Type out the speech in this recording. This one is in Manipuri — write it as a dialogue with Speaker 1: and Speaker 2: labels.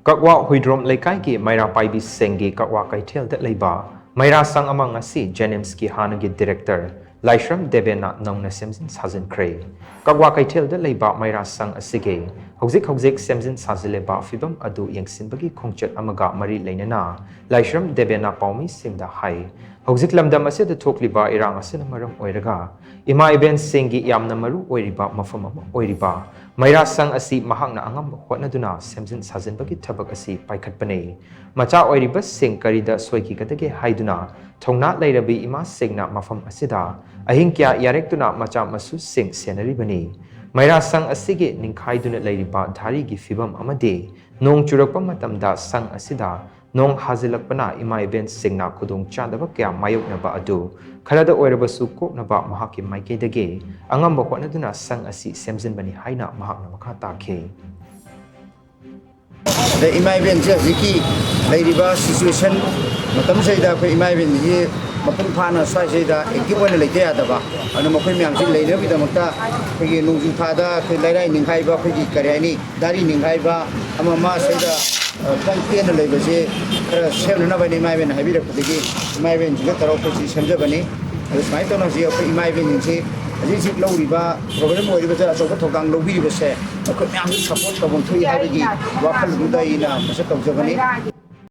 Speaker 1: Kakwa HUIDROM LEIKAI ki Meira PAIBI sengi Kakwa Keithel Da Leiba Meira Shang among ngasi Jnims ki Hannagi director LAISHRAM Deben na Nouna Shemjin Sajinkhre Kakwa Keithel Da Leiba Meira Shang asige hojik Shemjin Sajileba fibam adu yengsinbagi khongchat amaga mari leinana LAISHRAM Deben na paumi simda hai hojik lamdam asida thokliba irang asina maram oiraga ima event sengi yamna maru oiriba mafam ama oiriba Meira Shang asi mahakna angam hotnaduna Shemjin Sajinbagi thabak asi paikhatpane macha oiriba sing karida soiki kadage haiduna thongna leirabi ima singna mafam asida ahinkya yarektuna macha masu sing senari bani Meira Shang asige ningkhaiduna leiriba dhari gi fibam amade nong churakpa matamda sang asida nong hazilakpana ima event singna khudong chandaba kya mayoknaba adu kharada oirabasu koknaba mahaki maikedage angamba hotnaduna sang asi Shemjin bani haina mahakna makha takhe
Speaker 2: the imagine Ziki, Lady Bus situation, Matam Seda, imagine here, Mapana Sajeda, a given like Deadaba, and a Mokamian later with the Mata, Nuzupada, Lera in Haiba, Karani, Dari in Haiba, Amama Seda, Tankian Legacy, 7 of an imagine Habita Putiki, imagine to get the opposition Germany, as my ton of the imagine. This is low river, problem with the Sokotogang, Lobi was said, support of 3 Hagi, Wakal Budaina, Masat of Germany,